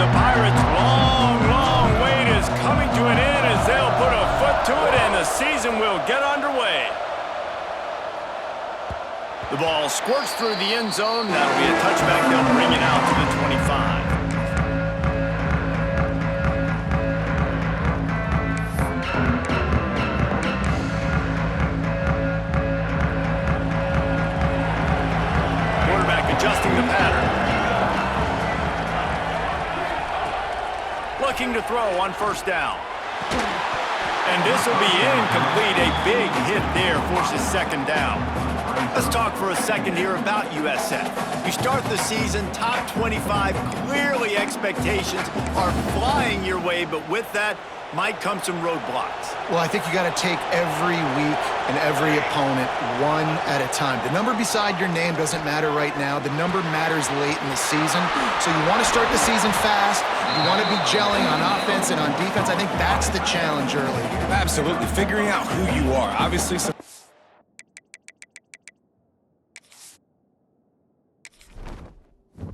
the Pirates' long wait is coming to an end as they'll put a foot to it and the season will get underway. The ball squirts through the end zone. That'll be a touchback. They'll bring it out to the 25. Adjusting the pattern. Looking to throw on first down. And this will be incomplete. A big hit there forces second down. Let's talk for a second here about USF. You start the season top 25. Clearly expectations are flying your way, but with that might come some roadblocks. Well, I think you got to take every week and every opponent one at a time. The number beside your name doesn't matter right now. The number matters late in the season. So you want to start the season fast. You want to be gelling on offense and on defense. I think that's the challenge early. Absolutely. Figuring out who you are. Obviously, some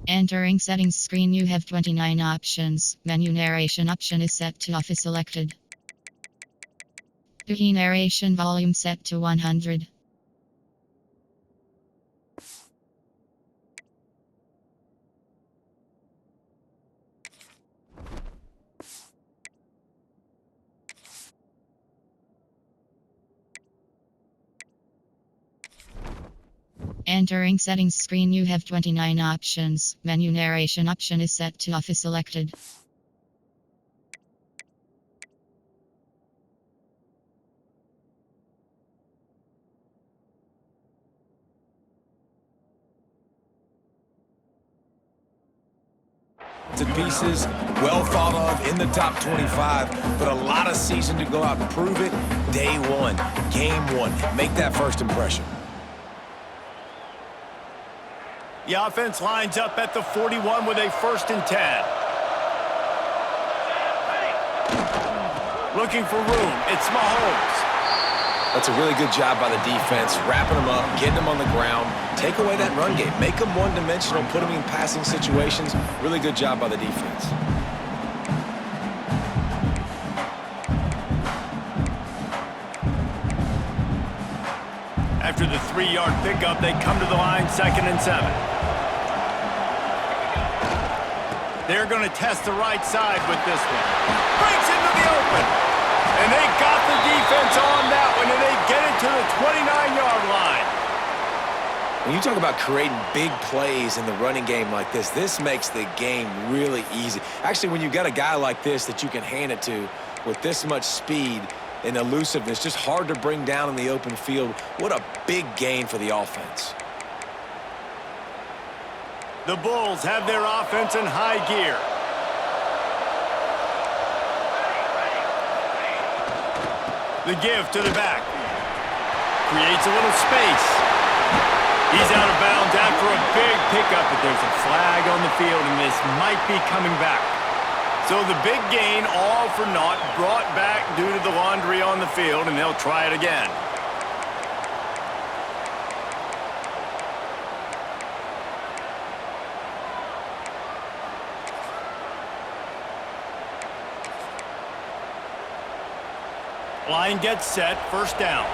Entering settings screen, you have 29 options. Menu narration option is set to off is selected. Key narration volume set to 100. Entering settings screen, you have 29 options. Menu narration option is set to off is selected. to pieces, well thought of in the top 25, but a lot of season to go out and prove it. Day one, game one, make that first impression. The offense lines up at the 41 with a 1st and 10. Looking for room, it's Mahomes. That's a really good job by the defense, wrapping them up, getting them on the ground, take away that run game, make them one-dimensional, put them in passing situations. Really good job by the defense. After the 3-yard pickup, they come to the line, 2nd and 7. They're going to test the right side with this one. Breaks into the open. And they got the defense on that one, and they get it to the 29-yard line. When you talk about creating big plays in the running game like this makes the game really easy. Actually, when you've got a guy like this that you can hand it to with this much speed and elusiveness, just hard to bring down in the open field, what a big gain for the offense. The Bulls have their offense in high gear. The give to the back. Creates a little space. He's out of bounds after a big pickup, but there's a flag on the field, and this might be coming back. So the big gain, all for naught, brought back due to the laundry on the field, and they'll try it again. Line gets set, 1st down.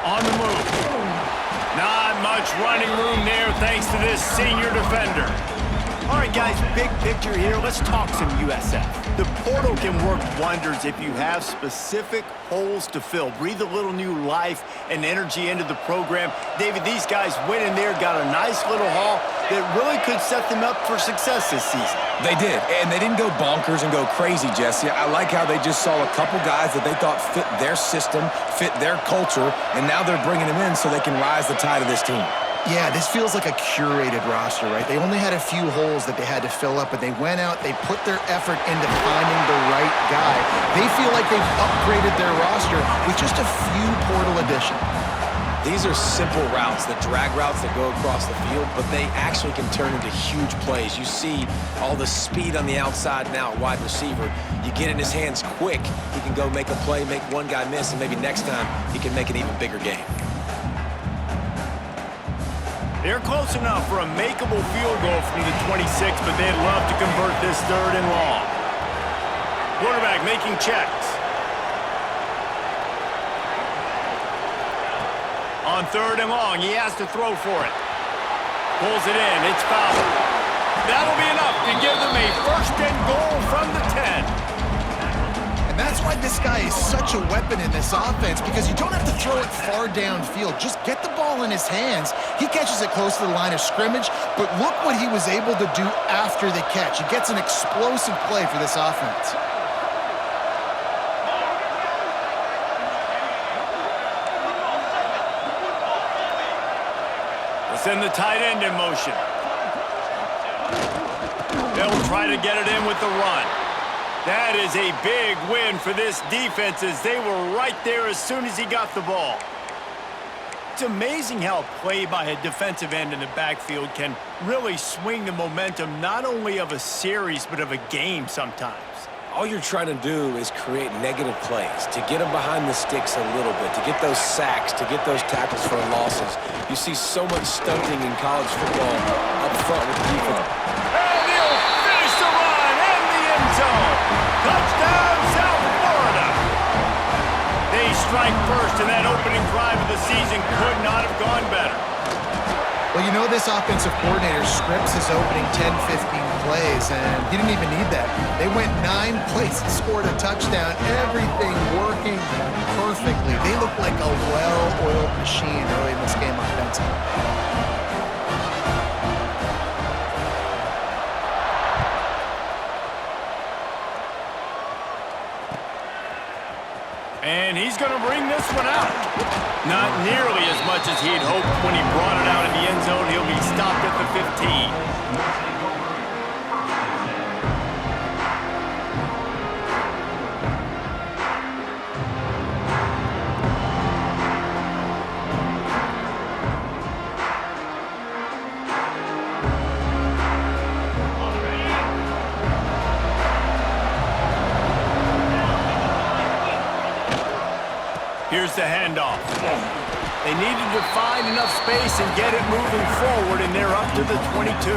On the move. Not much running room there thanks to this senior defender. All right, guys, big picture here. Let's talk some USF. The portal can work wonders if you have specific holes to fill. Breathe a little new life and energy into the program. David, these guys went in there, got a nice little haul that really could set them up for success this season. They did, and they didn't go bonkers and go crazy, Jesse. I like how they just saw a couple guys that they thought fit their system, fit their culture, and now they're bringing them in so they can rise the tide of this team. Yeah, this feels like a curated roster, right? They only had a few holes that they had to fill up, but they went out, they put their effort into finding the right guy. They feel like they've upgraded their roster with just a few portal additions. These are simple routes, the drag routes that go across the field, but they actually can turn into huge plays. You see all the speed on the outside now at wide receiver. You get in his hands quick, he can go make a play, make one guy miss, and maybe next time he can make an even bigger game. They're close enough for a makeable field goal from the 26, but they'd love to convert this 3rd and long. Quarterback making checks. On 3rd and long, he has to throw for it. Pulls it in, it's fouled. That'll be enough to give them a 1st and goal from the 10. And that's why this guy is such a weapon in this offense, because you don't have to throw it far downfield. Just get the ball in his hands. He catches it close to the line of scrimmage, but look what he was able to do after the catch. He gets an explosive play for this offense. Send the tight end in motion. They'll try to get it in with the run. That is a big win for this defense, as they were right there as soon as he got the ball. It's amazing how a play by a defensive end in the backfield can really swing the momentum not only of a series but of a game sometimes. All you're trying to do is create negative plays, to get them behind the sticks a little bit, to get those sacks, to get those tackles for losses. You see so much stunting in college football up front with the defense. And he'll finish the run in the end zone. Touchdown, South Florida. They strike first, and that opening drive of the season could not have gone better. Well, you know this offensive coordinator scripts his opening 10, 15 plays, and he didn't even need that. They went 9 plays and scored a touchdown, everything working perfectly. They look like a well-oiled machine early in this game offensively. And he's going to bring this one out. Not nearly as much as he'd hoped when he brought it out in the end zone. He'll be stopped at the 15. Here's the handoff. They needed to find enough space and get it moving forward, and they're up to the 22.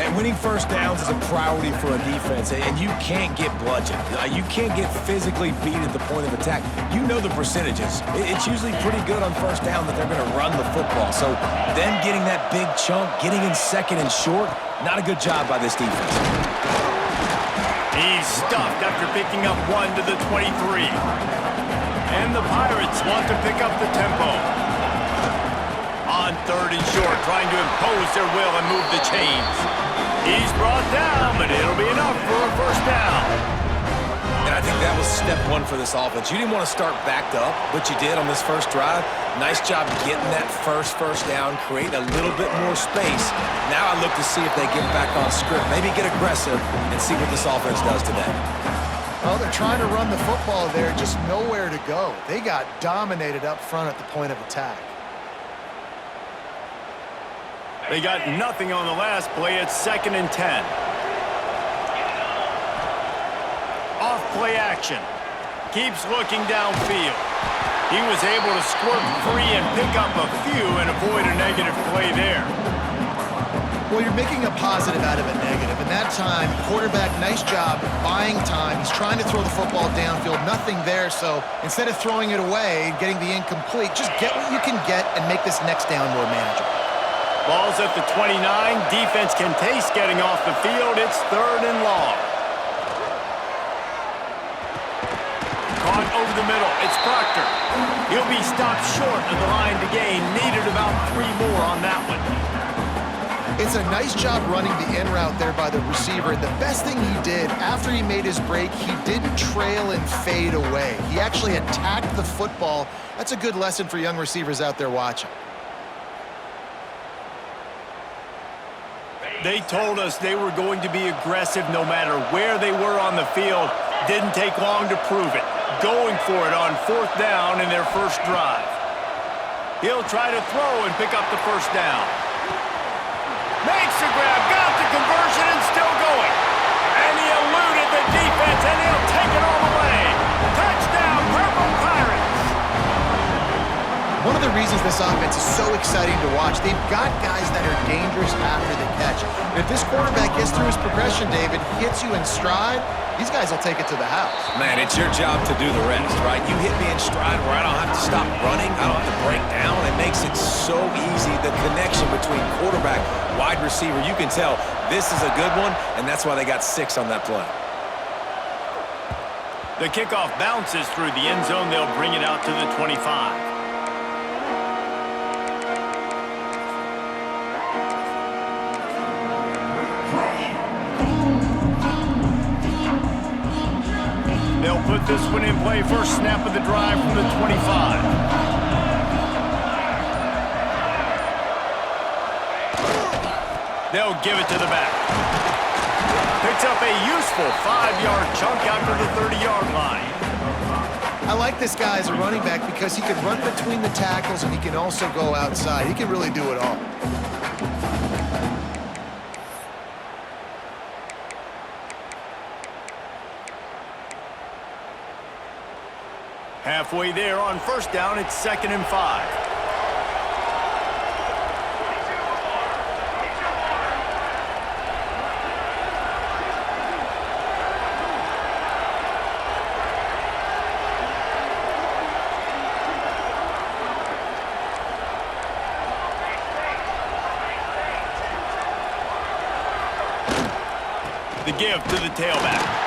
And winning first downs is a priority for a defense, and you can't get bludgeoned. You can't get physically beat at the point of attack. You know the percentages. It's usually pretty good on first down that they're going to run the football. So them getting that big chunk, getting in 2nd and short, not a good job by this defense. He's stuffed after picking up 1 to the 23. And the Pirates want to pick up the tempo. On 3rd and short, trying to impose their will and move the chains. He's brought down, but it'll be enough for a 1st down. And I think that was step 1 for this offense. You didn't want to start backed up, but you did on this first drive. Nice job getting that first down, creating a little bit more space. Now I look to see if they get back on script, maybe get aggressive, and see what this offense does today. Well, they're trying to run the football there, just nowhere to go. They got dominated up front at the point of attack. They got nothing on the last play. It's 2nd and 10. Off play action. Keeps looking downfield. He was able to squirt free and pick up a few and avoid a negative play there. Well, you're making a positive out of a negative. And that time, quarterback, nice job buying time. He's trying to throw the football downfield. Nothing there, so instead of throwing it away, getting the incomplete, just get what you can get and make this next down more manageable. Ball's at the 29. Defense can taste getting off the field. It's 3rd and long. Caught over the middle. It's Proctor. He'll be stopped short of the line to gain. Needed about 3 more on that one. It's a nice job running the in route there by the receiver. And the best thing he did after he made his break, he didn't trail and fade away. He actually attacked the football. That's a good lesson for young receivers out there watching. They told us they were going to be aggressive no matter where they were on the field. Didn't take long to prove it. Going for it on 4th down in their first drive. He'll try to throw and pick up the first down. Makes the grab, got the conversion, and still going. And he eluded the defense, and he'll take it all the way. Touchdown, Purple Pirates! One of the reasons this offense is so exciting to watch, they've got guys that are dangerous after the catch. And if this quarterback gets through his progression, David, hits you in stride, these guys will take it to the house. Man, it's your job to do the rest, right? You hit me in stride where I don't have to stop running. I don't have to break down. It makes it so easy. The connection between quarterback, wide receiver, you can tell this is a good one, and that's why they got 6 on that play. The kickoff bounces through the end zone. They'll bring it out to the 25. They'll put this one in play. First snap of the drive from the 25. They'll give it to the back. Picks up a useful 5-yard chunk after the 30-yard line. I like this guy as a running back because he can run between the tackles and he can also go outside. He can really do it all. Halfway there on first down, it's 2nd and 5. The give to the tailback.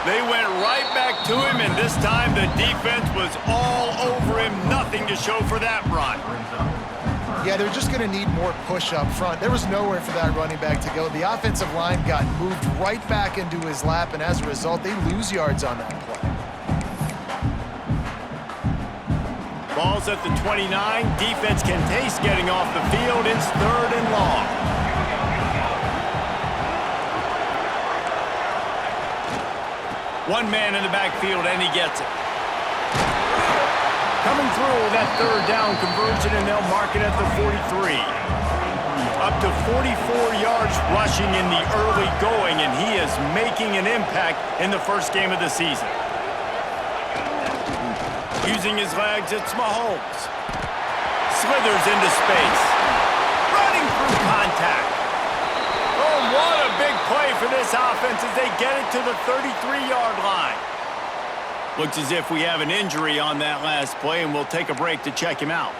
They went right back to him, and this time the defense was all over him. Nothing to show for that run. Yeah, they're just going to need more push up front. There was nowhere for that running back to go. The offensive line got moved right back into his lap, and as a result, they lose yards on that play. Ball's at the 29. Defense can taste getting off the field. It's 3rd and long. One man in the backfield, and he gets it. Coming through that 3rd down conversion, and they'll mark it at the 43. Up to 44 yards rushing in the early going, and he is making an impact in the first game of the season. Using his legs, it's Mahomes. Slithers into space. Running through contact. Oh, what a big play for this offense as they get it to the 33-yard line. Looks as if we have an injury on that last play, and we'll take a break to check him out.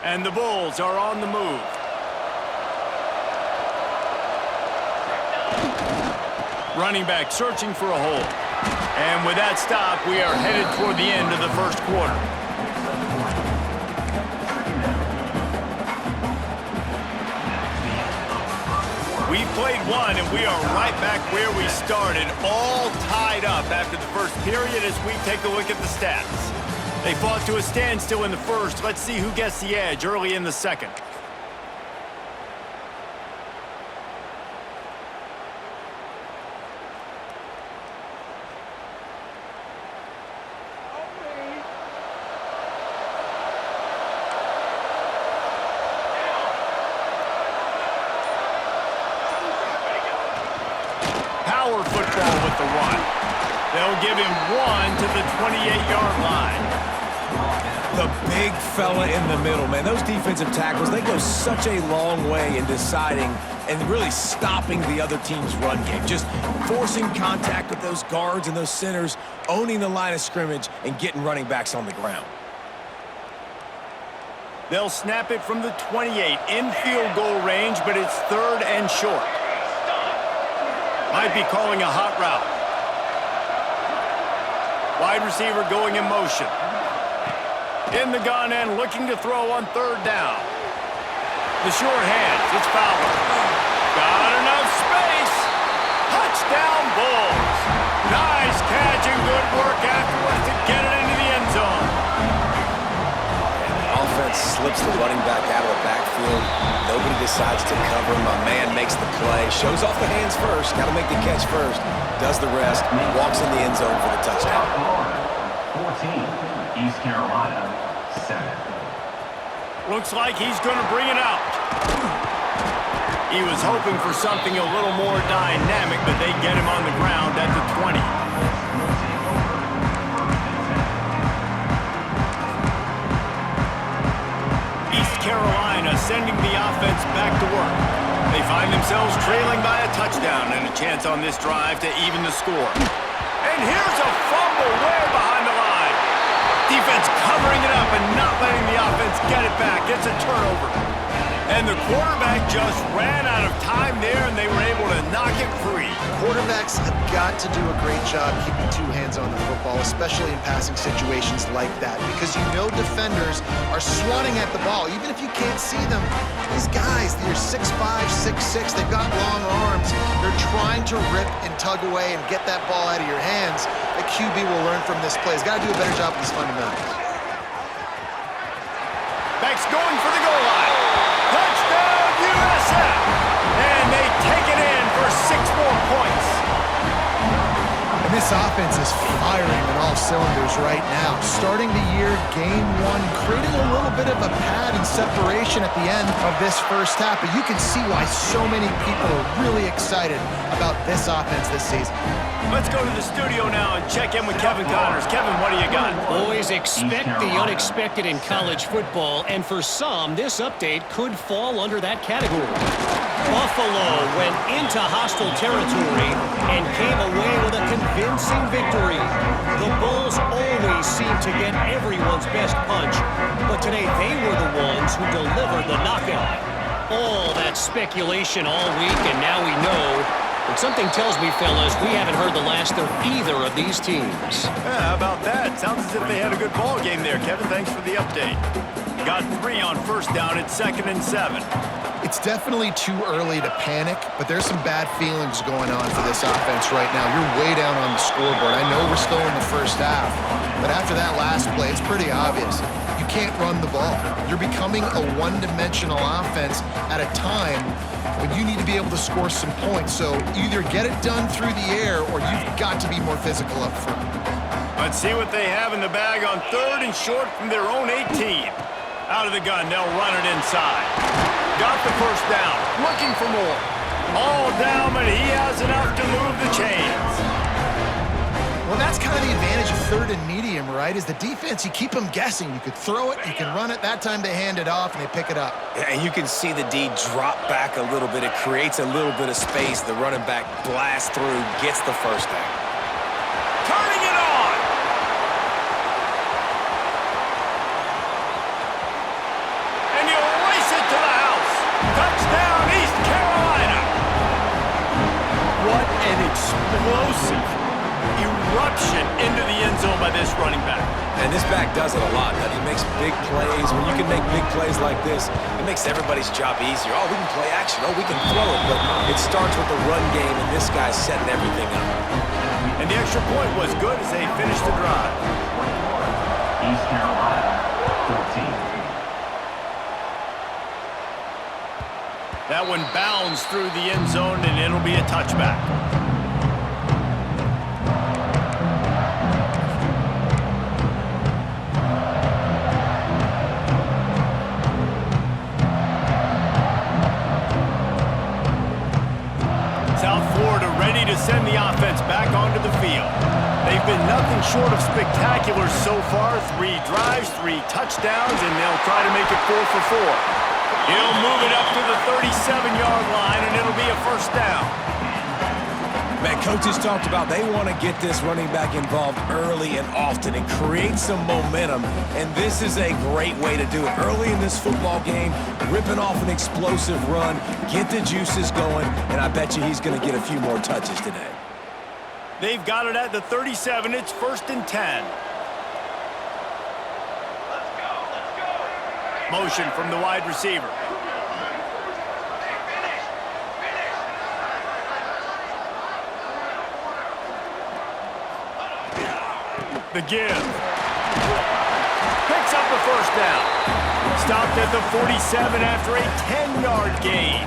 And the Bulls are on the move. Running back searching for a hole. And with that stop, we are headed toward the end of the first quarter. We've played one, and we are right back where we started, all tied up after the first period as we take a look at the stats. They fought to a standstill in the first. Let's see who gets the edge early in the second. Power football with the run. They'll give him 1 to the 28-yard line. The big fella in the middle, man. Those defensive tackles, they go such a long way in deciding and really stopping the other team's run game. Just forcing contact with those guards and those centers, owning the line of scrimmage, and getting running backs on the ground. They'll snap it from the 28 in field goal range, but it's 3rd and short. Might be calling a hot route. Wide receiver going in motion. In the gun and looking to throw on 3rd down. The short hands, it's Fowler. Got enough space. Touchdown Bulls. Nice catch and good work afterwards to get it into the end zone. Offense slips the running back out of the backfield. Nobody decides to cover him. My man makes the play. Shows off the hands first. Got to make the catch first. Does the rest. Walks in the end zone for the touchdown. 14, East Carolina, 7. Looks like he's going to bring it out. He was hoping for something a little more dynamic, but they get him on the ground at the 20. East Carolina sending the offense back to work. They find themselves trailing by a touchdown and a chance on this drive to even the score. And here's a fumble way behind the line. Defense covering it up and not letting the offense get it back. It's a turnover. And the quarterback just ran out of time there, and they were able to knock it free. Quarterbacks have got to do a great job keeping two hands on the football, especially in passing situations like that, because you know defenders are swatting at the ball. Even if you can't see them, these guys, they're 6'5", 6'6", they've got long arms. They're trying to rip and tug away and get that ball out of your hands. The QB will learn from this play. He's got to do a better job with these fundamentals. Back's going for the goal line. Touchdown, USF! And they take it in for 6 more points. And this offense is firing on all cylinders right now. Starting the year, game one, creating a little bit of a pad and separation at the end of this first half. But you can see why so many people are really excited about this offense this season. Let's go to the studio now and check in with Kevin Connors. Kevin, what do you got? Boys, expect the unexpected in college football, and for some, this update could fall under that category. Buffalo went into hostile territory and came away with a convincing victory. The Bulls always seem to get everyone's best punch, but today they were the ones who delivered the knockout. All that speculation all week, and now we know. But something tells me, fellas, we haven't heard the last of either of these teams. Yeah, how about that? Sounds as if they had a good ball game there, Kevin. Thanks for the update. Got 3 on first down at 2nd and 7. It's definitely too early to panic, but there's some bad feelings going on for this offense right now. You're way down on the scoreboard. I know we're still in the first half, but after that last play, it's pretty obvious. You can't run the ball. You're becoming a one-dimensional offense at a time when you need to be able to score some points. So either get it done through the air or you've got to be more physical up front. Let's see what they have in the bag on 3rd and short from their own 18. Out of the gun, they'll run it inside. Got the first down, looking for more. All down, but he has enough to move the chains. Well, that's kind of the advantage of 3rd and medium, right? Is the defense, you keep them guessing. You could throw it, you can run it. That time they hand it off and they pick it up. Yeah, and you can see the D drop back a little bit. It creates a little bit of space. The running back blasts through, gets the first down. Turning it on. And he'll race it to the house. Touchdown, East Carolina. What an explosive eruption into the end zone by this running back. And this back does it a lot. He makes big plays. When you can make big plays like this, it makes everybody's job easier. Oh, we can play action. Oh, we can throw it. But it starts with the run game, and this guy's setting everything up. And the extra point was good as they finished the drive. East Carolina, 14. That one bounds through the end zone, and it'll be a touchback. South Florida ready to send the offense back onto the field. They've been nothing short of spectacular so far. 3 drives, 3 touchdowns, and they'll try to make it 4 for 4. He'll move it up to the 37-yard line, and it'll be a first down. Man, coaches talked about they want to get this running back involved early and often and create some momentum, and this is a great way to do it. Early in this football game, ripping off an explosive run, get the juices going, and I bet you he's going to get a few more touches today. They've got it at the 37. It's 1st and 10. Motion from the wide receiver. The give. Picks up the first down. Stopped at the 47 after a 10-yard gain.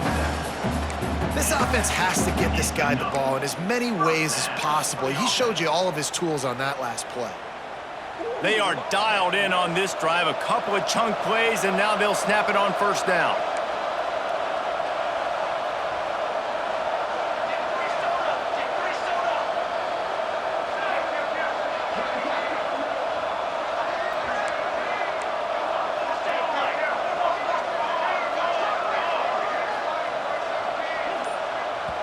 This offense has to get this guy the ball in as many ways as possible. He showed you all of his tools on that last play. They are dialed in on this drive. A couple of chunk plays, and now they'll snap it on first down.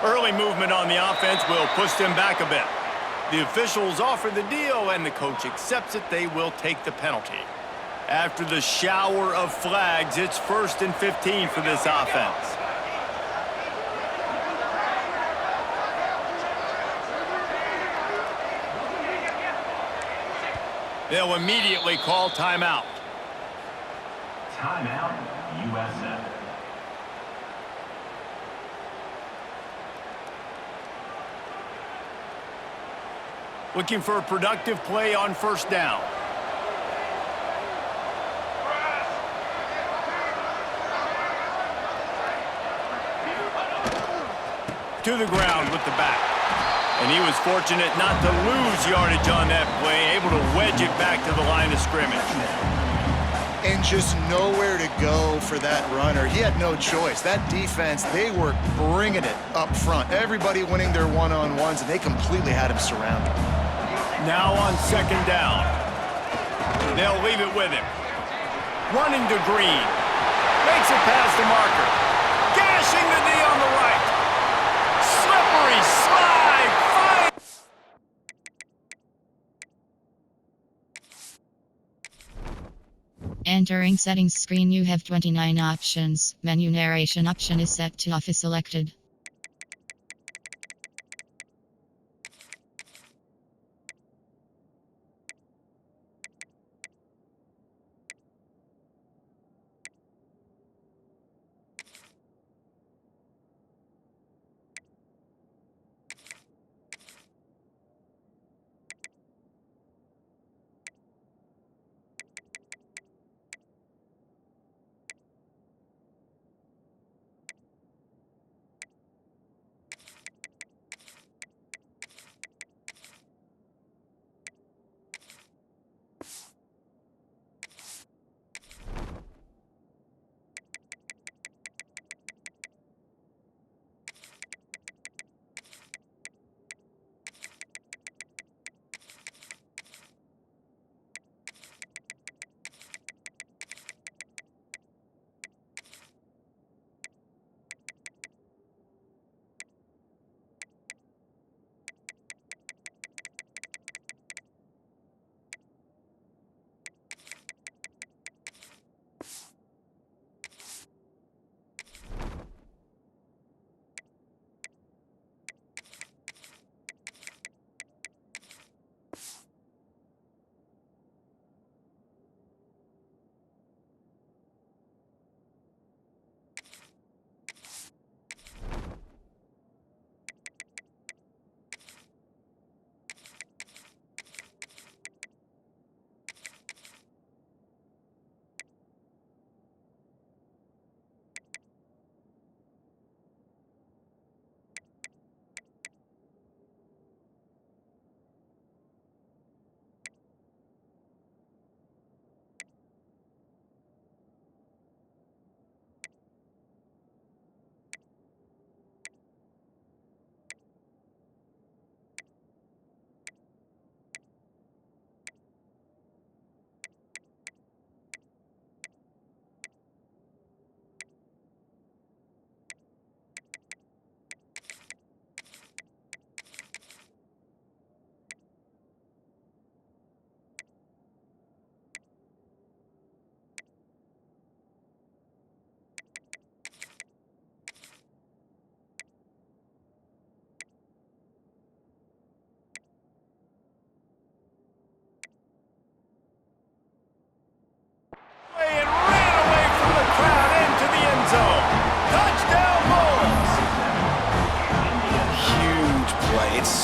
Early movement on the offense will push them back a bit. The officials offer the deal, and the coach accepts it. They will take the penalty. After the shower of flags, it's 1st and 15 for this offense. They'll immediately call timeout. Timeout, USF. Looking for a productive play on first down. To the ground with the back. And he was fortunate not to lose yardage on that play, able to wedge it back to the line of scrimmage. And just nowhere to go for that runner. He had no choice. That defense, they were bringing it up front. Everybody winning their one-on-ones, and they completely had him surrounded. Now on second down. They'll leave it with him. Running to Green. Makes it past the marker. Gashing the knee on the right. Slippery slide. Entering settings screen, you have 29 options. Menu narration option is set to off is selected.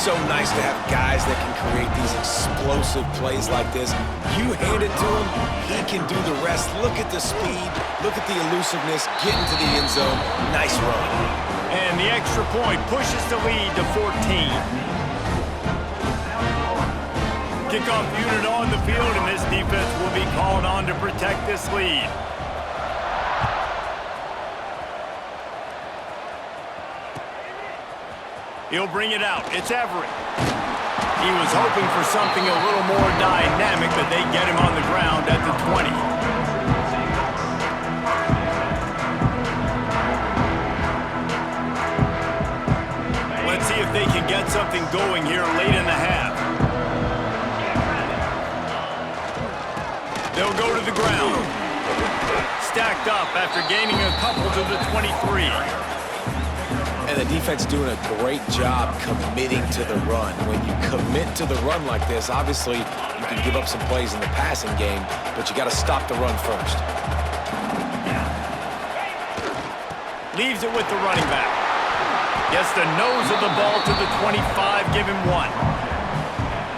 So nice to have guys that can create these explosive plays like this. You hand it to him, he can do the rest. Look at the speed, look at the elusiveness, get into the end zone. Nice run. And the extra point pushes the lead to 14. Kickoff unit on the field, and this defense will be called on to protect this lead. He'll bring it out. It's Everett. He was hoping for something a little more dynamic, but they get him on the ground at the 20. Let's see if they can get something going here late in the half. They'll go to the ground. Stacked up after gaining a couple to the 23. And the defense doing a great job committing to the run. When you commit to the run like this, obviously you can give up some plays in the passing game, but you got to stop the run first. Leaves it with the running back. Gets the nose of the ball to the 25, give him 1.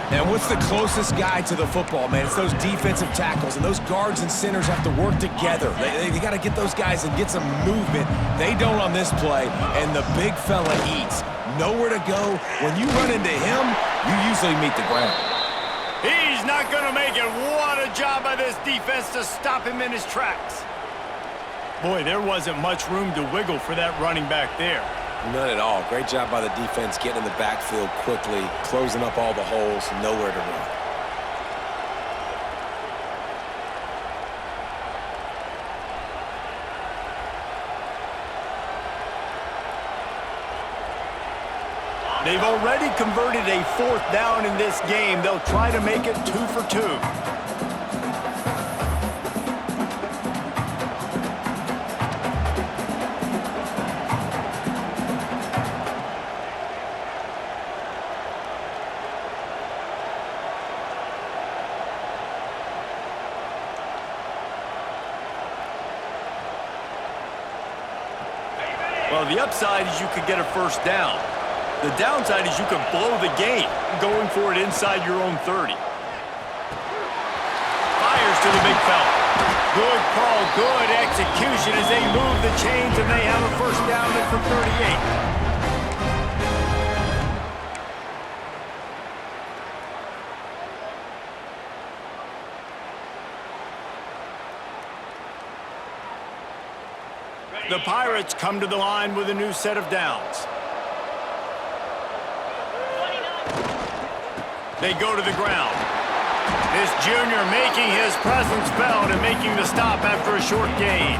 And what's the closest guy to the football, man? It's those defensive tackles, and those guards and centers have to work together. They got to get those guys and get some movement. They don't on this play, and the big fella eats. Nowhere to go. When you run into him, you usually meet the ground. He's not going to make it. What a job by this defense to stop him in his tracks. Boy, there wasn't much room to wiggle for that running back there. None at all. Great job by the defense getting in the backfield quickly, closing up all the holes, nowhere to run. They've already converted a 4th down in this game. They'll try to make it 2 for 2. Well, the upside is you could get a 1st down. The downside is you could blow the game going for it inside your own 30. Fires to the big fella. Good call, good execution as they move the chains and they have a 1st down from 38. The Pirates come to the line with a new set of downs. They go to the ground. This junior making his presence felt and making the stop after a short gain.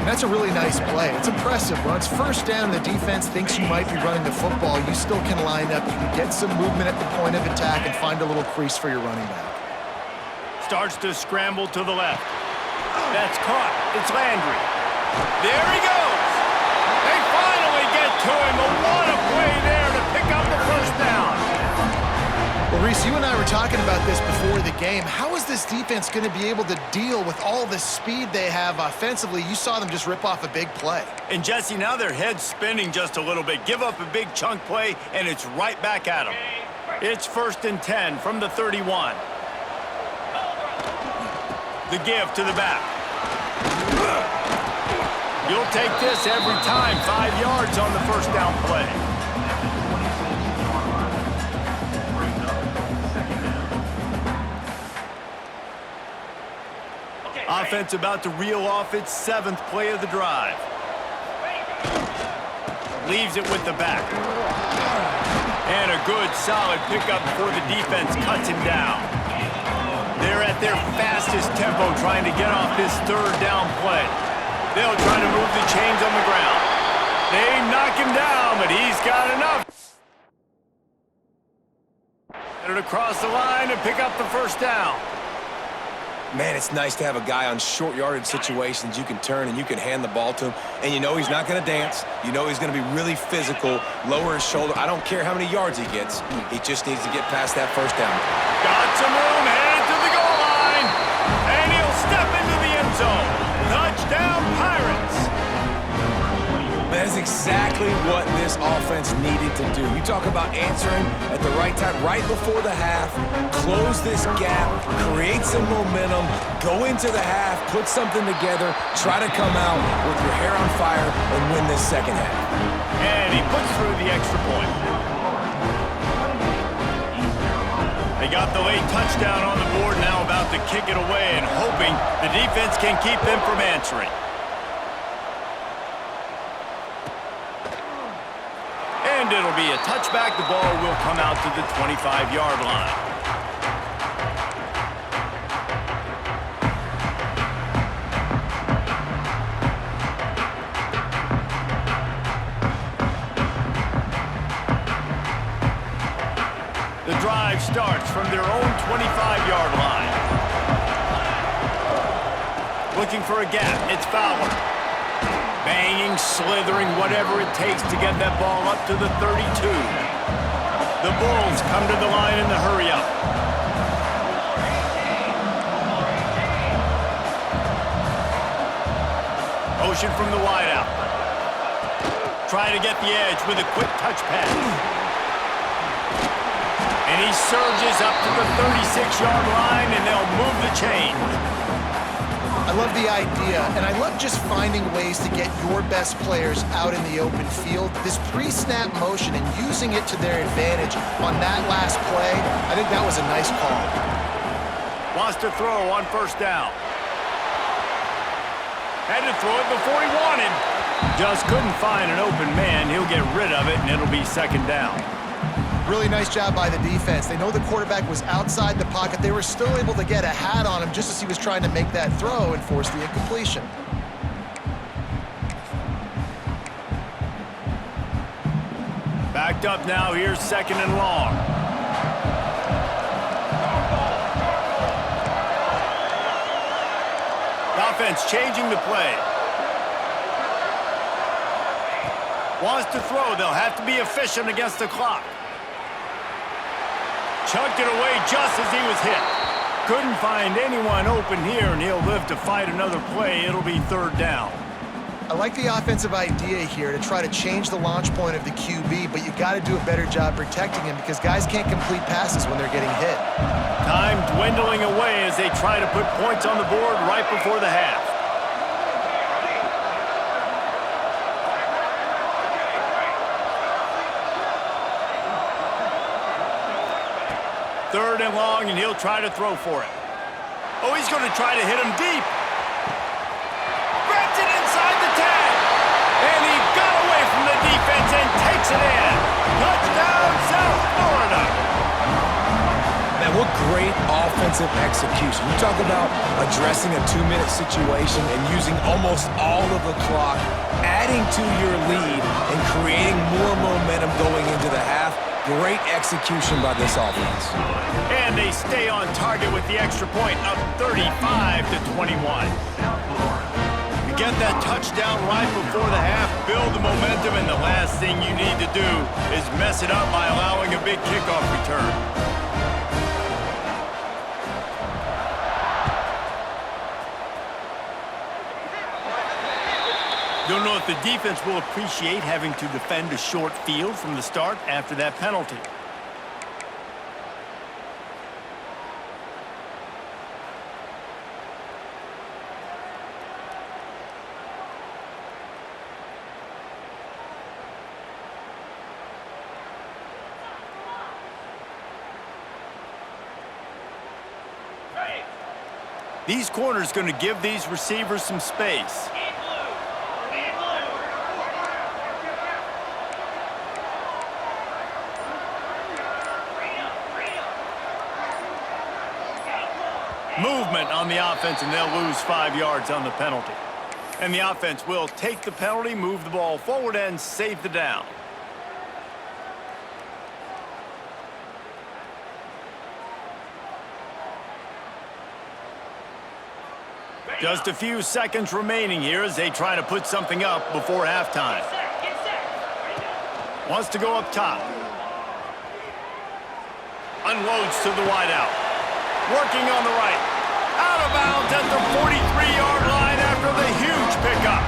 And that's a really nice play. It's impressive. When it's 1st down, the defense thinks you might be running the football. You still can line up. You can get some movement at the point of attack and find a little crease for your running back. Starts to scramble to the left. That's caught. It's Landry. There he goes. They finally get to him. But what a play there to pick up the 1st down. Well, Reese, you and I were talking about this before the game. How is this defense going to be able to deal with all the speed they have offensively? You saw them just rip off a big play. And, Jesse, now their head's spinning just a little bit. Give up a big chunk play, and it's right back at them. It's 1st and 10 from the 31. The give to the back. You'll take this every time. 5 yards on the 1st down play. Offense about to reel off its 7th play of the drive. Leaves it with the back. And a good, solid pickup before the defense cuts him down. They're at their fastest tempo trying to get off this 3rd down play. They'll try to move the chains on the ground. They knock him down, but he's got enough. Get it across the line and pick up the 1st down. Man, it's nice to have a guy on short yardage situations you can turn and you can hand the ball to him. And you know he's not going to dance. You know he's going to be really physical, lower his shoulder. I don't care how many yards he gets. He just needs to get past that 1st down. Got some room, headed to the goal line. And he'll step into the end zone. Touchdown, Pirates. That is exactly what this offense needed to do. You talk about answering at the right time, right before the half, close this gap, create some momentum, go into the half, put something together, try to come out with your hair on fire and win this 2nd half. And he puts through the extra point. They got the late touchdown on the board, now about to kick it away and hoping the defense can keep them from answering. And it'll be a touchback. The ball will come out to the 25-yard line. The drive starts from their own 25-yard line. Looking for a gap. It's Fowler. Banging, slithering, whatever it takes to get that ball up to the 32. The Bulls come to the line in the hurry-up. Motion from the wideout. Try to get the edge with a quick touch pass. And he surges up to the 36-yard line, and they'll move the chain. I love the idea, and I love just finding ways to get your best players out in the open field. This pre-snap motion and using it to their advantage on that last play, I think that was a nice call. Wants to throw on first down. Had to throw it before he wanted. Just couldn't find an open man. He'll get rid of it, and it'll be second down. Really nice job by the defense. They know the quarterback was outside the pocket. They were still able to get a hat on him just as he was trying to make that throw and force the incompletion. Backed up now. Here's second and long. The offense changing the play. Wants to throw. They'll have to be efficient against the clock. Chucked it away just as he was hit. Couldn't find anyone open here, and he'll live to fight another play. It'll be third down. I like the offensive idea here to try to change the launch point of the QB, but you got to do a better job protecting him because guys can't complete passes when they're getting hit. Time dwindling away as they try to put points on the board right before the half. Third and long, and he'll try to throw for it. Oh, he's going to try to hit him deep. Grabs it inside the 10. And he got away from the defense and takes it in. Touchdown, South Florida. Man, what great offensive execution. You talk about addressing a 2-minute situation and using almost all of the clock, adding to your lead and creating more momentum going into the half. Great execution by this offense. And they stay on target with the extra point, up 35-21. You get that touchdown right before the half, build the momentum, and the last thing you need to do is mess it up by allowing a big kickoff return. Don't know if the defense will appreciate having to defend a short field from the start after that penalty. These corners going to give these receivers some space. Movement on the offense, and they'll lose 5 yards on the penalty. And the offense will take the penalty, move the ball forward, and save the down. Just a few seconds remaining here as they try to put something up before halftime. Wants to go up top. Unloads to the wideout. Working on the right. Out of bounds at the 43-yard line after the huge pickup.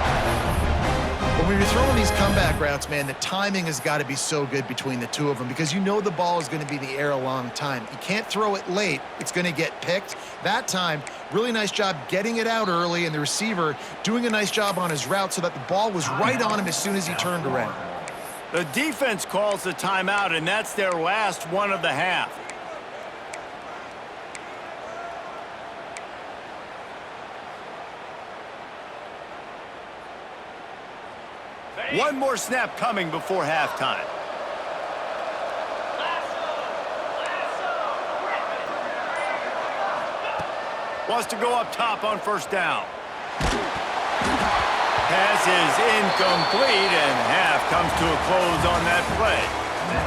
When you're throwing these comeback routes, man, the timing has got to be so good between the two of them because you know the ball is going to be in the air a long time. You can't throw it late. It's going to get picked. That time, really nice job getting it out early, and the receiver doing a nice job on his route so that the ball was right on him as soon as he turned around. The defense calls the timeout, and that's their last one of the half. One more snap coming before halftime. Wants to go up top on first down. Pass is incomplete, and half comes to a close on that play.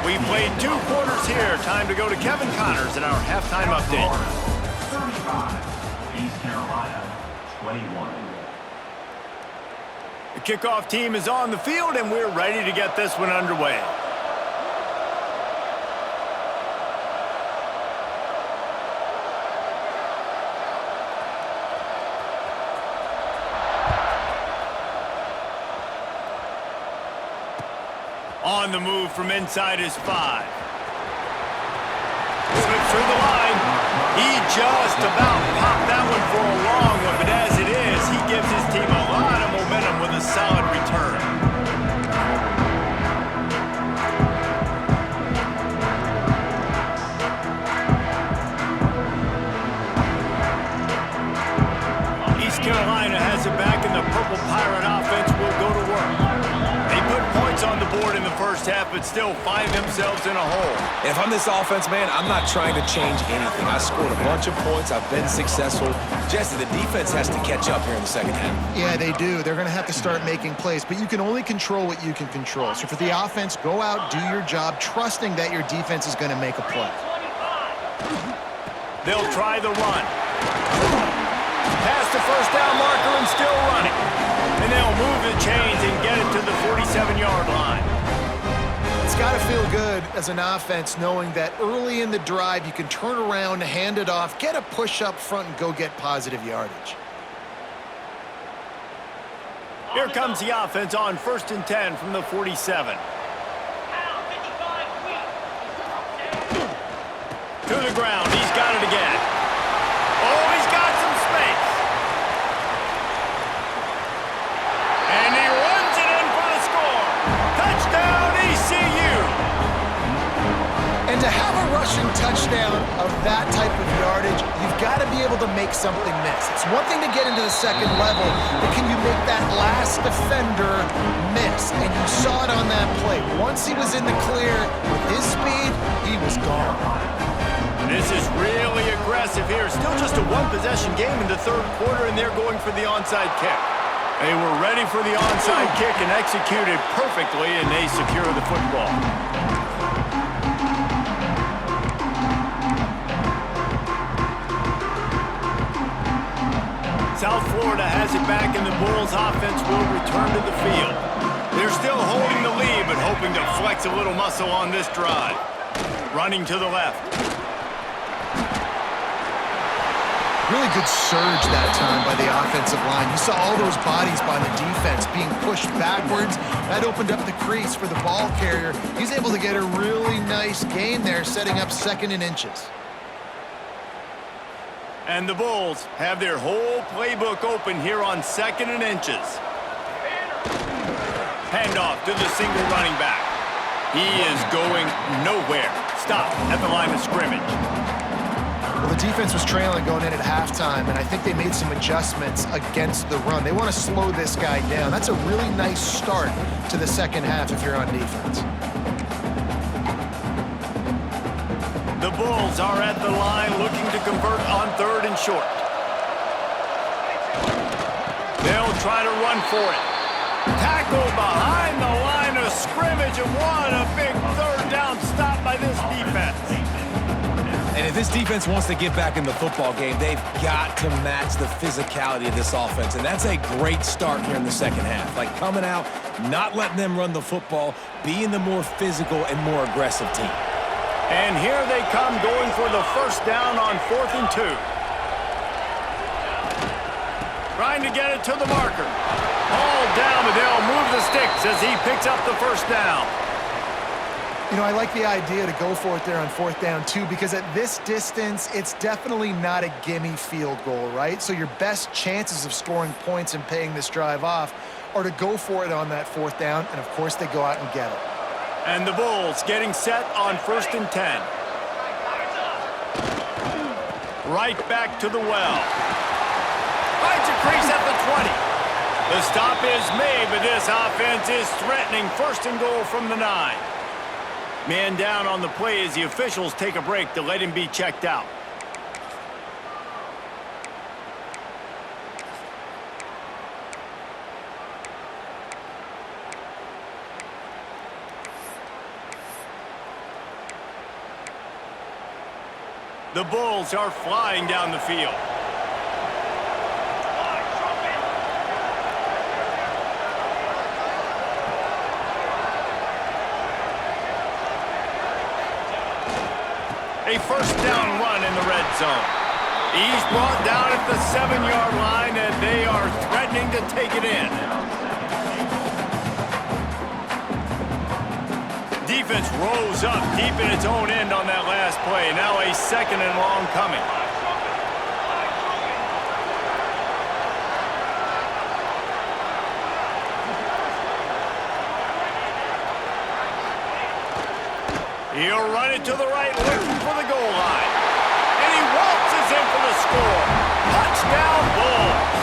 We played 2 quarters here. Time to go to Kevin Connors in our halftime update. 35, East Carolina, 21. The kickoff team is on the field, and we're ready to get this one underway. On the move from inside his 5. Slips through the line. He just about popped that one for a long one, but as it is, he gives his team a lot of momentum with a solid return. East Carolina has it back, and the Purple Pirate offense will go to work. They put points on the board in the first half, but still find themselves in a hole. And if I'm this offense, man, I'm not trying to change anything. I scored a bunch of points. I've been successful. Jesse, the defense has to catch up here in the second half. Yeah, they do. They're going to have to start making plays, but you can only control what you can control. So for the offense, go out, do your job, trusting that your defense is going to make a play. They'll try the run. Past the first down marker and still running. And they'll move the chains and get it to the 47-yard line. It's got to feel good as an offense knowing that early in the drive you can turn around, hand it off, get a push up front, and go get positive yardage. Here comes the offense on 1st and 10 from the 47. To the ground. He's got it again. Oh, he's got some space. And he runs it in for the score. Touchdown, ECU. And to have a rushing touchdown of that type of yardage, you've got to be able to make something miss. It's one thing to get into the second level, but can you make that last defender miss? And you saw it on that play. Once he was in the clear with his speed, he was gone. This is really aggressive here. Still just a one-possession game in the third quarter, and they're going for the onside kick. They were ready for the onside kick and executed perfectly, and they secure the football. South Florida has it back, and the Bulls offense will return to the field. They're still holding the lead, but hoping to flex a little muscle on this drive. Running to the left. Really good surge that time by the offensive line. You saw all those bodies by the defense being pushed backwards. That opened up the crease for the ball carrier. He's able to get a really nice gain there, setting up 2nd and inches. And the Bulls have their whole playbook open here on 2nd and inches. Handoff to the single running back. He is going nowhere. Stop at the line of scrimmage. Well, the defense was trailing going in at halftime, and I think they made some adjustments against the run. They want to slow this guy down. That's a really nice start to the second half if you're on defense. The Bulls are at the line looking to convert on 3rd and short. They'll try to run for it. Tackle behind the line of scrimmage, and what a big 3rd down stop by this defense. And if this defense wants to get back in the football game, they've got to match the physicality of this offense. And that's a great start here in the second half. Like coming out, not letting them run the football, being the more physical and more aggressive team. And here they come going for the 1st down on 4th and 2. Trying to get it to the marker. All down, but they'll move the sticks as he picks up the 1st down. You know, I like the idea to go for it there on 4th down, too, because at this distance, it's definitely not a gimme field goal, right? So your best chances of scoring points and paying this drive off are to go for it on that 4th down, and, of course, they go out and get it. And the Bulls getting set on 1st and 10. Right back to the well. Finds a crease at the 20. The stop is made, but this offense is threatening. First and goal from the 9. Man down on the play as the officials take a break to let him be checked out. The Bulls are flying down the field. A first down run in the red zone. He's brought down at the 7-yard line, and they are threatening to take it in. Defense rose up deep in its own end on that last play. Now a second and long coming. He'll run it to the right, looking for the goal line. And he waltzes in for the score. Touchdown, Bulls.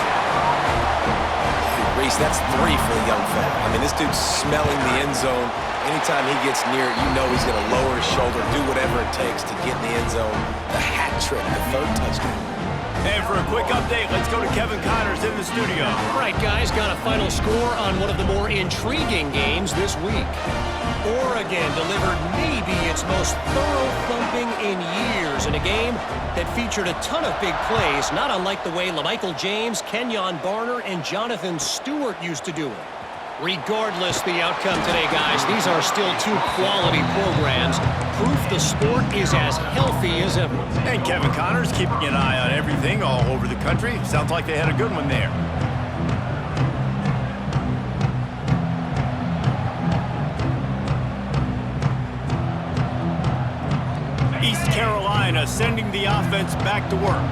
Reese, that's 3 for the young fella. I mean, this dude's smelling the end zone. Anytime he gets near it, you know he's going to lower his shoulder, do whatever it takes to get in the end zone. The hat trick, the third touchdown. And for a quick update, let's go to Kevin Connors in the studio. All right, guys, got a final score on one of the more intriguing games this week. Oregon delivered maybe its most thorough thumping in years in a game that featured a ton of big plays, not unlike the way LaMichael James, Kenyon Barner, and Jonathan Stewart used to do it. Regardless the outcome today, guys, these are still 2 quality programs. Proof the sport is as healthy as ever. And Kevin Connors keeping an eye on everything all over the country. Sounds like they had a good one there. East Carolina sending the offense back to work.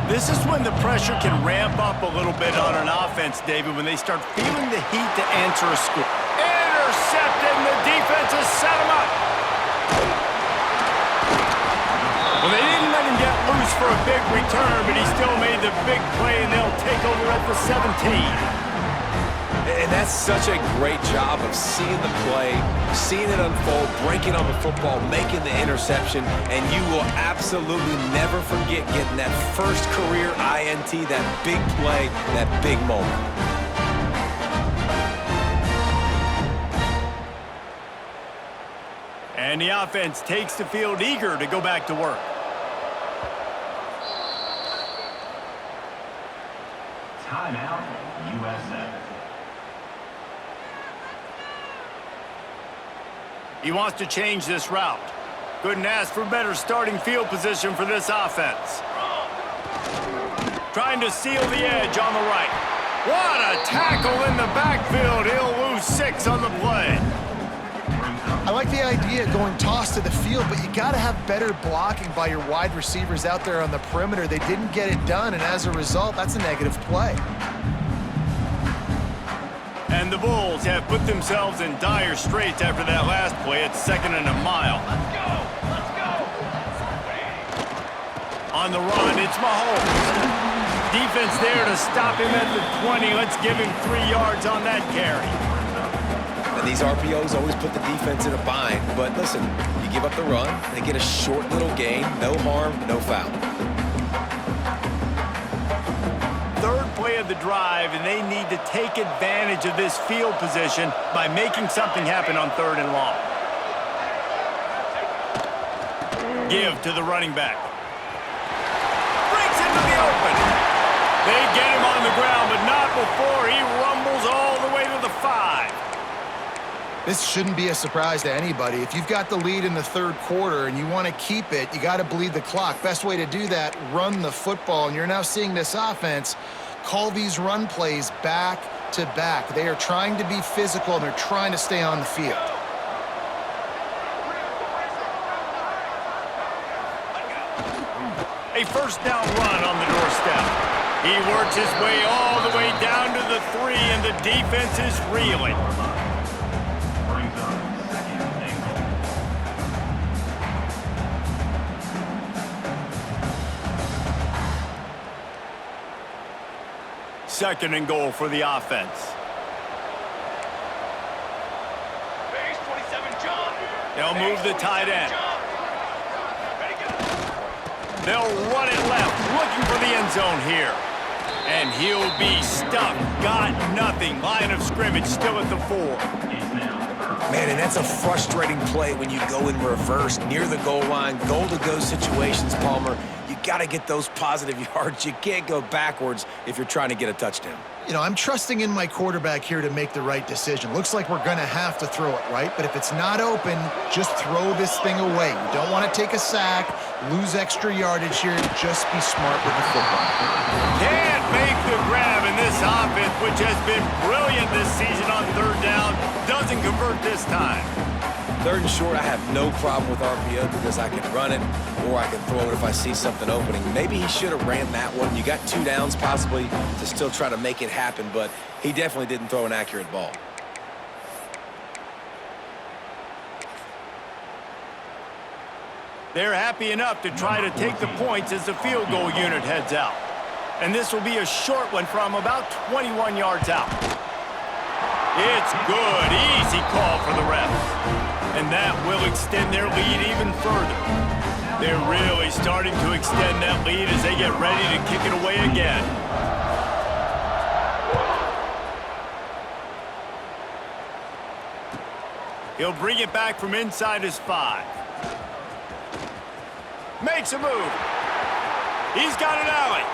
This is when the pressure can ramp up a little bit on an offense, David, when they start feeling the heat to answer a score. Intercepted, and the defense has set him up. Well, they didn't let him get loose for a big return, but he still made the big play, and they'll take over at the 17. And that's such a great job of seeing the play, seeing it unfold, breaking on the football, making the interception, and you will absolutely never forget getting that first career INT, that big play, that big moment. And the offense takes the field eager to go back to work. Timeout, USF. He wants to change this route. Couldn't ask for better starting field position for this offense. Trying to seal the edge on the right. What a tackle in the backfield. He'll lose 6 on the play. I like the idea of going toss to the field, but you got to have better blocking by your wide receivers out there on the perimeter. They didn't get it done, and as a result, that's a negative play. And the Bulls have put themselves in dire straits after that last play. It's 2nd and a mile. Let's go! Let's go! On the run, it's Mahomes. Defense there to stop him at the 20. Let's give him 3 yards on that carry. And these RPOs always put the defense in a bind. But listen, you give up the run, they get a short little gain. No harm, no foul. 3rd play of the drive, and they need to take advantage of this field position by making something happen on 3rd and long. Give to the running back. Breaks into the open. They get him on the ground, but not before he rumbles all the way to the 5. This shouldn't be a surprise to anybody. If you've got the lead in the 3rd quarter and you want to keep it, you got to bleed the clock. Best way to do that, run the football. And you're now seeing this offense call these run plays back to back. They are trying to be physical, and they're trying to stay on the field. A first down run on the doorstep. He works his way all the way down to the 3, and the defense is reeling. Brings up 2nd and goal. 2nd and goal for the offense. Base 27, John. They'll move the tight end. They'll run it left, looking for the end zone here. And he'll be stuck. Got nothing. Line of scrimmage still at the 4. Man, and that's a frustrating play when you go in reverse near the goal line, goal-to-go situations, Palmer. You got to get those positive yards. You can't go backwards if you're trying to get a touchdown. You know, I'm trusting in my quarterback here to make the right decision. Looks like we're going to have to throw it, right? But if it's not open, just throw this thing away. You don't want to take a sack, lose extra yardage here. Just be smart with the football. Can't make the grab in this offense, which has been brilliant this season on 3rd down. Doesn't convert this time. 3rd and short, I have no problem with RPO because I can run it or I can throw it if I see something opening. Maybe he should have ran that one. You got 2 downs possibly to still try to make it happen, but he definitely didn't throw an accurate ball. They're happy enough to try to take the points as the field goal unit heads out. And this will be a short one from about 21 yards out. It's good. Easy call for the refs. And that will extend their lead even further. They're really starting to extend that lead as they get ready to kick it away again. He'll bring it back from inside his 5. Makes a move. He's got an alley.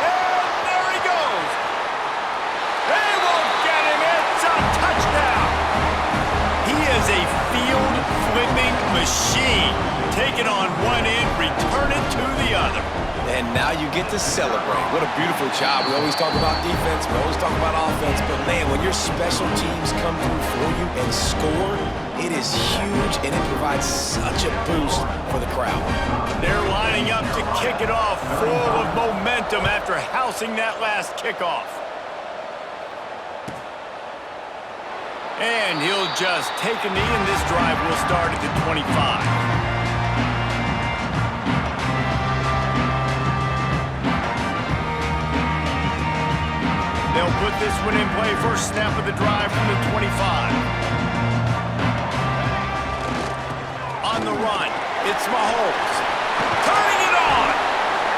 And there he goes. They won't get him. It's a touchdown. He is a field-flipping machine. Take it on one end, return it to the other. And now you get to celebrate. What a beautiful job. We always talk about defense. We always talk about offense. But, man, when your special teams come through for you and score, it is huge, and it provides such a boost for the crowd. They're lining up to kick it off full of momentum after housing that last kickoff. And he'll just take a knee, and this drive will start at the 25. They'll put this one in play. First snap of the drive from the 25. On the run, it's Mahomes. Turning it on!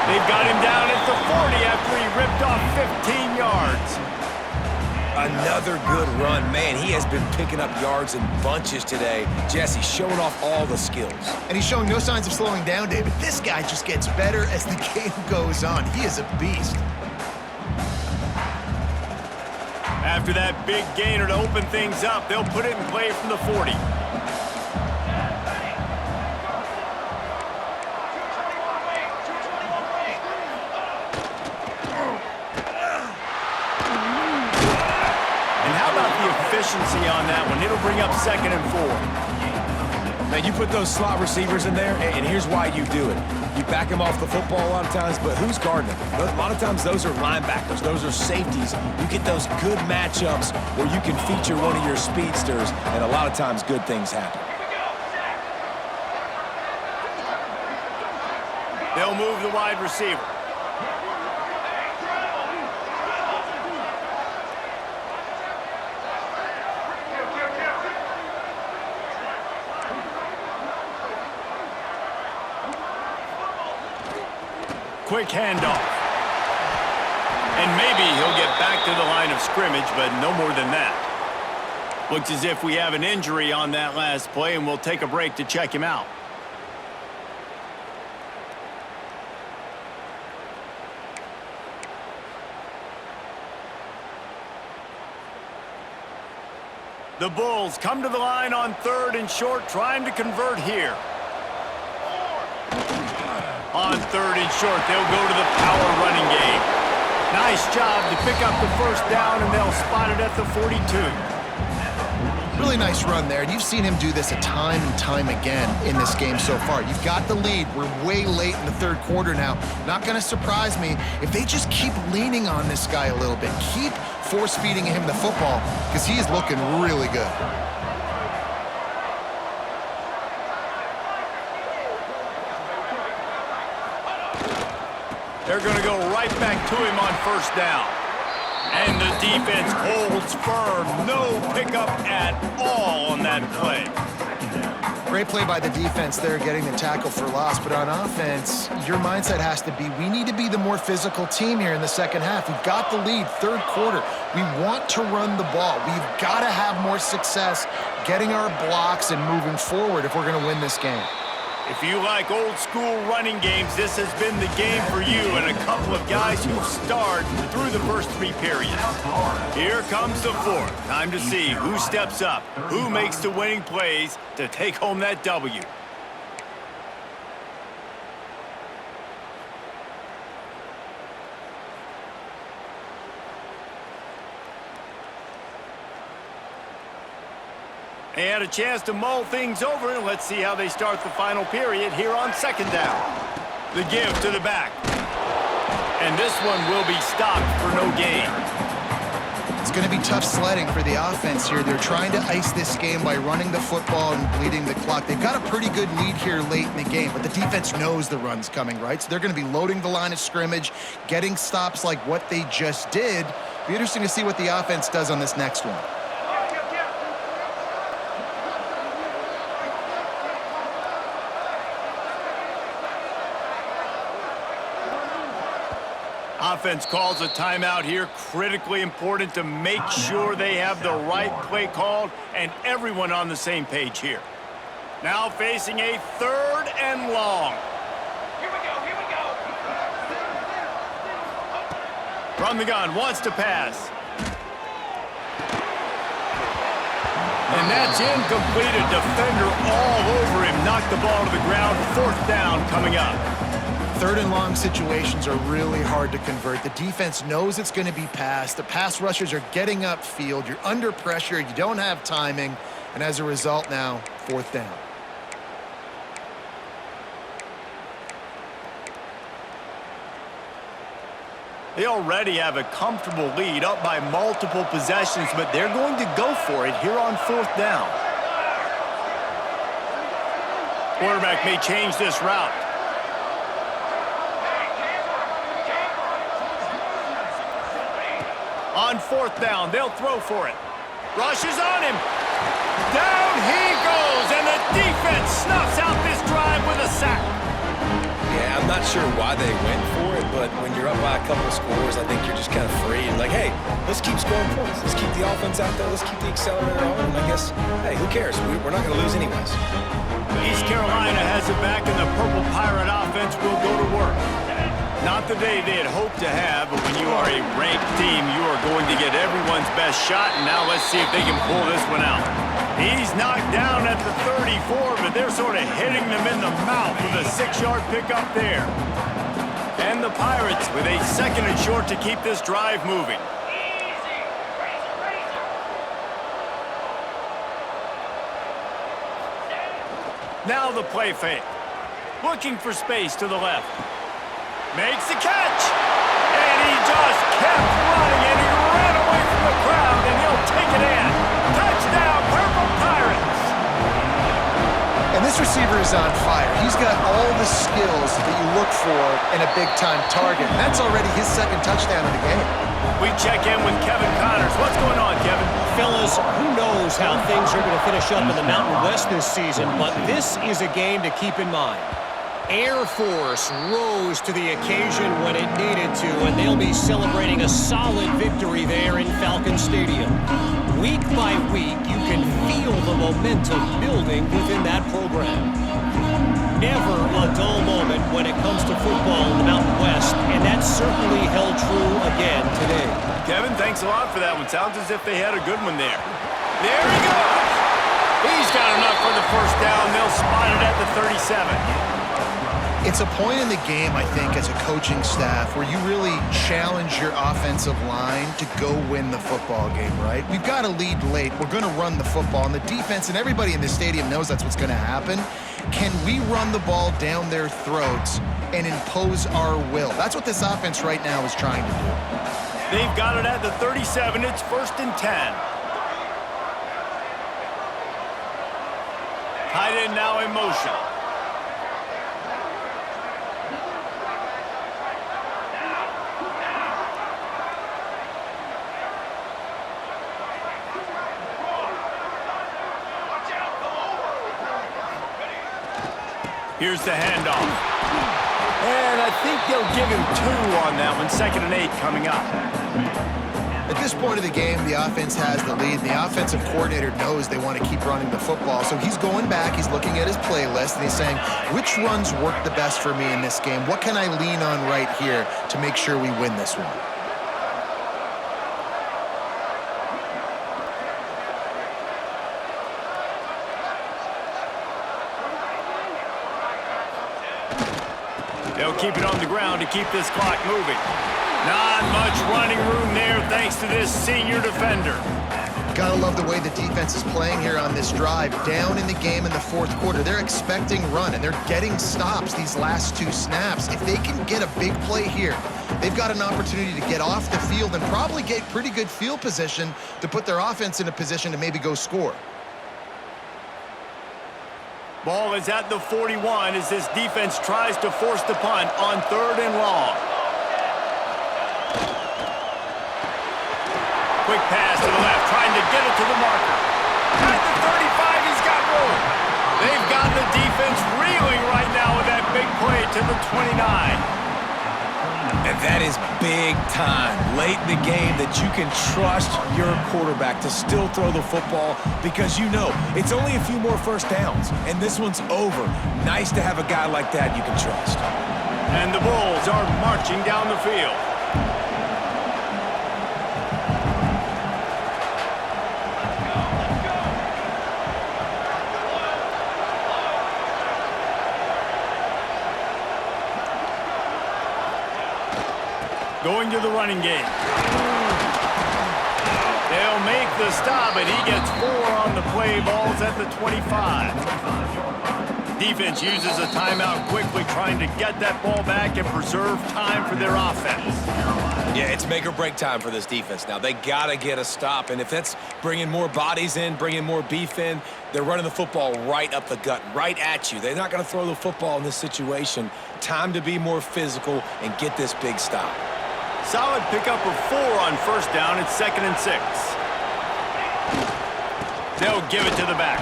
They've got him down at the 40 after he ripped off 15 yards. Another good run. Man, he has been picking up yards in bunches today. Jesse showing off all the skills. And he's showing no signs of slowing down, David. This guy just gets better as the game goes on. He is a beast. After that big gainer to open things up, they'll put it in play from the 40. Efficiency on that one. It'll bring up 2nd and 4. Now, you put those slot receivers in there, and here's why you do it. You back them off the football a lot of times, but who's guarding them? A lot of times, those are linebackers. Those are safeties. You get those good matchups where you can feature one of your speedsters, and a lot of times, good things happen. They'll move the wide receiver. Quick handoff. And maybe he'll get back to the line of scrimmage, but no more than that. Looks as if we have an injury on that last play, and we'll take a break to check him out. The Bulls come to the line on 3rd and short, trying to convert here. On 3rd and short, they'll go to the power running game. Nice job to pick up the first down, and they'll spot it at the 42. Really nice run there. You've seen him do this a time and time again in this game so far. You've got the lead. We're way late in the 3rd quarter now. Not going to surprise me if they just keep leaning on this guy a little bit. Keep force-feeding him the football because he's looking really good. They're going to go right back to him on first down. And the defense holds firm. No pickup at all on that play. Great play by the defense there, getting the tackle for loss. But on offense, your mindset has to be, we need to be the more physical team here in the second half. We've got the lead, third quarter. We want to run the ball. We've got to have more success getting our blocks and moving forward if we're going to win this game. If you like old-school running games, this has been the game for you and a couple of guys who've starred through the first 3 periods. Here comes the fourth. Time to see who steps up, who makes the winning plays to take home that W. They had a chance to mull things over, and let's see how they start the final period here on second down. The give to the back. And this one will be stopped for no gain. It's going to be tough sledding for the offense here. They're trying to ice this game by running the football and bleeding the clock. They've got a pretty good lead here late in the game, but the defense knows the run's coming, right? So they're going to be loading the line of scrimmage, getting stops like what they just did. Be interesting to see what the offense does on this next one. Offense calls a timeout here. Critically important to make sure they have the right play called and everyone on the same page here. Now facing a 3rd and long. Here we go. From the gun, wants to pass. And that's incomplete. A defender all over him. Knocked the ball to the ground. 4th down coming up. 3rd and long situations are really hard to convert. The defense knows it's going to be passed. The pass rushers are getting upfield. You're under pressure. You don't have timing. And as a result now, 4th down. They already have a comfortable lead, up by multiple possessions, but they're going to go for it here on 4th down. Quarterback may change this route. On 4th down, they'll throw for it. Rushes on him. Down he goes, and the defense snuffs out this drive with a sack. Yeah, I'm not sure why they went for it, but when you're up by a couple of scores, I think you're just kind of free and like, hey, let's keep scoring points. Let's keep the offense out there. Let's keep the accelerator on. And I guess, hey, who cares? We're not going to lose anyways. East Carolina has it back, and the Purple Pirate offense will go to work. Not the day they had hoped to have, but when you are a ranked team, you are going to get everyone's best shot, and now let's see if they can pull this one out. He's knocked down at the 34, but they're sort of hitting them in the mouth with a 6-yard pickup there. And the Pirates with a 2nd and short to keep this drive moving. Now the play fake. Looking for space to the left. Makes the catch. And he just kept running, and he ran away from the crowd, and he'll take it in. Touchdown, Purple Pirates. And this receiver is on fire. He's got all the skills that you look for in a big-time target. And that's already his 2nd touchdown of the game. We check in with Kevin Connors. What's going on, Kevin? Fellas, who knows how things are going to finish up in the Mountain West this season, but this is a game to keep in mind. Air Force rose to the occasion when it needed to, and they'll be celebrating a solid victory there in Falcon Stadium. Week by week, you can feel the momentum building within that program. Never a dull moment when it comes to football in the Mountain West, and that certainly held true again today. Kevin, thanks a lot for that one. Sounds as if they had a good one there. There he goes. He's got enough for the 1st down. They'll spot it at the 37. It's a point in the game, I think, as a coaching staff where you really challenge your offensive line to go win the football game, right? We've got a lead late. We're going to run the football, and the defense and everybody in the stadium knows that's what's going to happen. Can we run the ball down their throats and impose our will? That's what this offense right now is trying to do. They've got it at the 37. It's 1st and 10. Tight end now in motion. Here's the handoff. And I think they'll give him 2 on that one. 2nd and 8 coming up. At this point of the game, the offense has the lead. The offensive coordinator knows they want to keep running the football. So he's going back, he's looking at his playlist, and he's saying, which runs work the best for me in this game? What can I lean on right here to make sure we win this one? They'll keep it on the ground to keep this clock moving. Not much running room there thanks to this senior defender. Gotta love the way the defense is playing here on this drive. Down in the game in the 4th quarter. They're expecting run, and they're getting stops these last 2 snaps. If they can get a big play here, they've got an opportunity to get off the field and probably get pretty good field position to put their offense in a position to maybe go score. Ball is at the 41 as this defense tries to force the punt on 3rd and long. Quick pass to the left, trying to get it to the marker. At the 35, he's got room. They've got the defense reeling right now with that big play to the 29. And that is big time late in the game that you can trust your quarterback to still throw the football because you know it's only a few more first downs, and this one's over. Nice to have a guy like that you can trust. And the Bulls are marching down the field. Going to the running game. They'll make the stop, and he gets 4 on the play. Ball's at the 25. Defense uses a timeout quickly, trying to get that ball back and preserve time for their offense. Yeah, it's make or break time for this defense now. They got to get a stop, and if that's bringing more bodies in, bringing more beef in, they're running the football right up the gut, right at you. They're not going to throw the football in this situation. Time to be more physical and get this big stop. Solid pickup of 4 on 1st down. It's 2nd and 6. They'll give it to the back.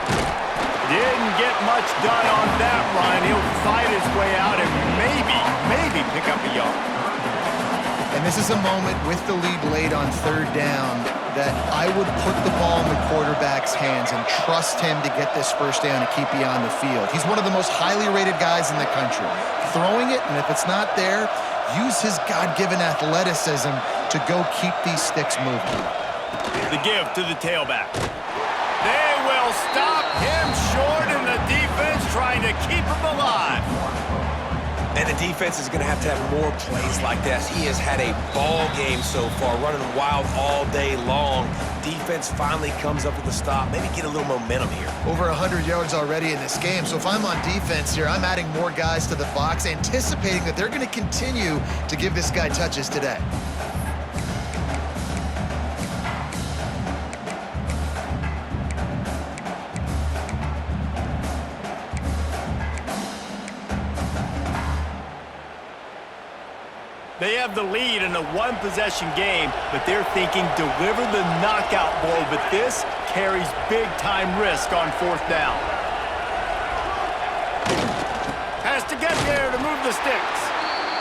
Didn't get much done on that run. He'll fight his way out and maybe pick up a yard. And this is a moment with the lead late on 3rd down that I would put the ball in the quarterback's hands and trust him to get this 1st down and keep you on the field. He's one of the most highly rated guys in the country. Throwing it, and if it's not there, use his God-given athleticism to go keep these sticks moving. The give to the tailback. They will stop him short, and the defense trying to keep him alive. And the defense is going to have more plays like this. He has had a ball game so far, running wild all day long. Defense finally comes up with the stop. Maybe get a little momentum here. Over 100 yards already in this game. So if I'm on defense here, I'm adding more guys to the box, anticipating that they're going to continue to give this guy touches today. They have the lead in a 1-possession game, but they're thinking deliver the knockout blow, but this carries big-time risk on 4th down. Has to get there to move the sticks.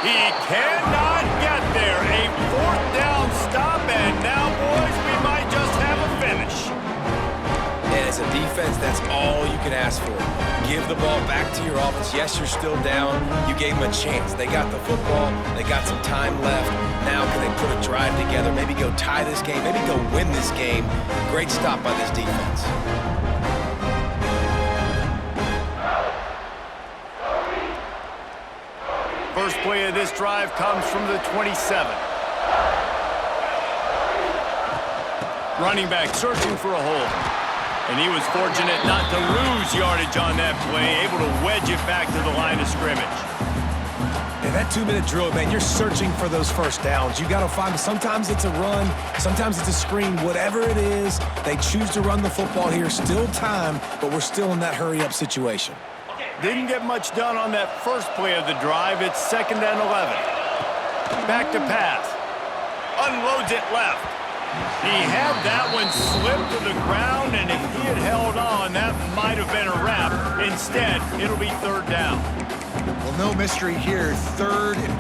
He cannot get there. A 4th down stop, and now, boys, we might just have a finish. And as a defense, that's all you can ask for. Give the ball back to your offense. Yes, you're still down. You gave them a chance. They got the football. They got some time left. Now can they put a drive together, maybe go tie this game, maybe go win this game. Great stop by this defense. First play of this drive comes from the 27. Running back searching for a hole. And he was fortunate not to lose yardage on that play, able to wedge it back to the line of scrimmage. And that 2-minute drill, man, you're searching for those first downs. You got to find, sometimes it's a run, sometimes it's a screen, whatever it is, they choose to run the football here. Still time, but we're still in that hurry-up situation. Didn't get much done on that first play of the drive. It's 2nd and 11. Back to pass. Unloads it left. He had that one slip to the ground, and if he had held on, that might have been a wrap. Instead, it'll be third down. Well, no mystery here. Third and